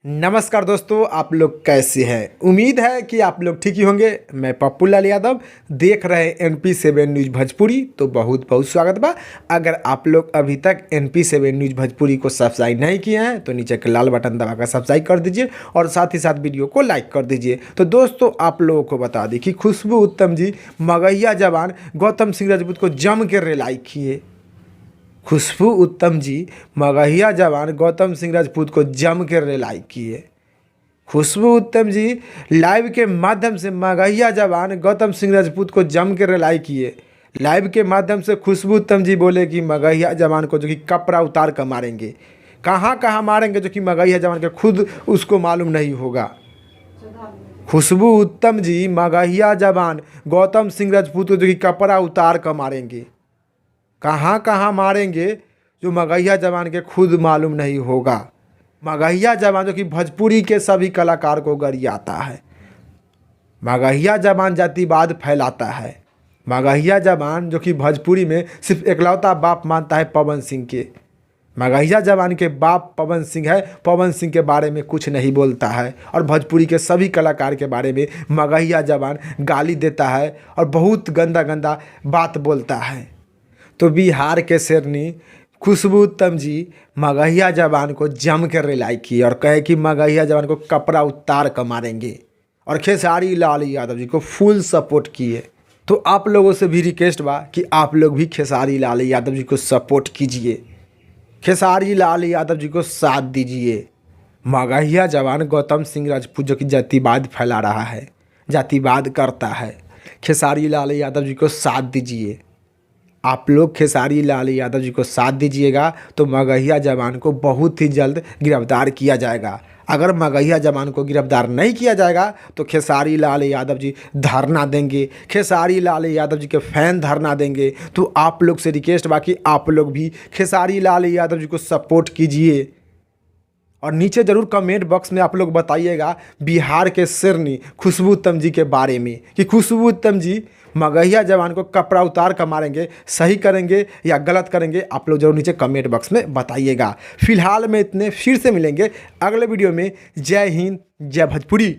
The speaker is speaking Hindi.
नमस्कार दोस्तों, आप लोग कैसे हैं। उम्मीद है कि आप लोग ठीक ही होंगे। मैं पप्पू लाल यादव देख रहे हैं NP7 न्यूज़ भोजपुरी। तो बहुत बहुत स्वागत बा। अगर आप लोग अभी तक NP7 न्यूज़ भोजपुरी को सब्सक्राइब नहीं किए हैं तो नीचे के लाल बटन दबाकर सब्सक्राइब कर दीजिए और साथ ही साथ वीडियो को लाइक कर दीजिए। तो दोस्तों, आप लोगों को बता दें कि खुशबू उत्तम जी मगहिया जवान गौतम सिंह राजपूत को जम के रिलाई किए। खुशबू उत्तम जी मगहिया जवान गौतम सिंह राजपूत को जम के रिलाई किए। खुशबू उत्तम जी लाइव के माध्यम से मगहिया जवान गौतम सिंह राजपूत को जम के रिलाई किए। लाइव के माध्यम से खुशबू उत्तम जी बोले कि मगहिया जवान को जो कि कपड़ा उतार कर मारेंगे। कहाँ कहाँ मारेंगे जो कि मगहिया जवान के खुद उसको मालूम नहीं होगा। खुशबू उत्तम जी मगहिया जवान गौतम सिंह राजपूत को जो कि कपड़ा उतार कर मारेंगे। कहाँ कहाँ मारेंगे जो मगहिया जवान के खुद मालूम नहीं होगा। मगहिया जवान जो कि भोजपुरी के सभी कलाकार को गरियाता है। मगहिया जवान जातिवाद फैलाता है। मगहिया जवान जो कि भोजपुरी में सिर्फ एकलौता बाप मानता है पवन सिंह के। मगहिया जवान के बाप पवन सिंह है। पवन सिंह के बारे में कुछ नहीं बोलता है और भोजपुरी के सभी कलाकार के बारे में मगहिया जवान गाली देता है और बहुत गंदा गंदा बात बोलता है। तो बिहार के शेरनी खुशबू उत्तम जी मगहिया जवान को जम कर रिलाई की और कहे कि मगहिया जवान को कपड़ा उतार कर मारेंगे और खेसारी लाल यादव जी को फुल सपोर्ट किए। तो आप लोगों से भी रिक्वेस्ट बा कि आप लोग भी खेसारी लाल यादव जी को सपोर्ट कीजिए, खेसारी लाल यादव जी को साथ दीजिए। मगहिया जवान गौतम सिंह राजपूत जो कि जातिवाद फैला रहा है, जातिवाद करता है, खेसारी लाल यादव जी को साथ दीजिए। आप लोग खेसारी लाल यादव जी को साथ दीजिएगा तो मगहिया जवान को बहुत ही जल्द गिरफ्तार किया जाएगा। अगर मगहिया जवान को गिरफ्तार नहीं किया जाएगा तो खेसारी लाल यादव जी धरना देंगे, खेसारी लाल यादव जी के फैन धरना देंगे। तो आप लोग से रिक्वेस्ट बाकी आप लोग भी खेसारी लाल यादव जी को सपोर्ट कीजिए और नीचे ज़रूर कमेंट बॉक्स में आप लोग बताइएगा बिहार के शेरनी खुशबू उत्तम जी के बारे में कि खुशबू उत्तम जी मगहिया जवान को कपड़ा उतार कर मारेंगे, सही करेंगे या गलत करेंगे। आप लोग जरूर नीचे कमेंट बॉक्स में बताइएगा। फिलहाल में इतने, फिर से मिलेंगे अगले वीडियो में। जय हिंद, जय भोजपुरी।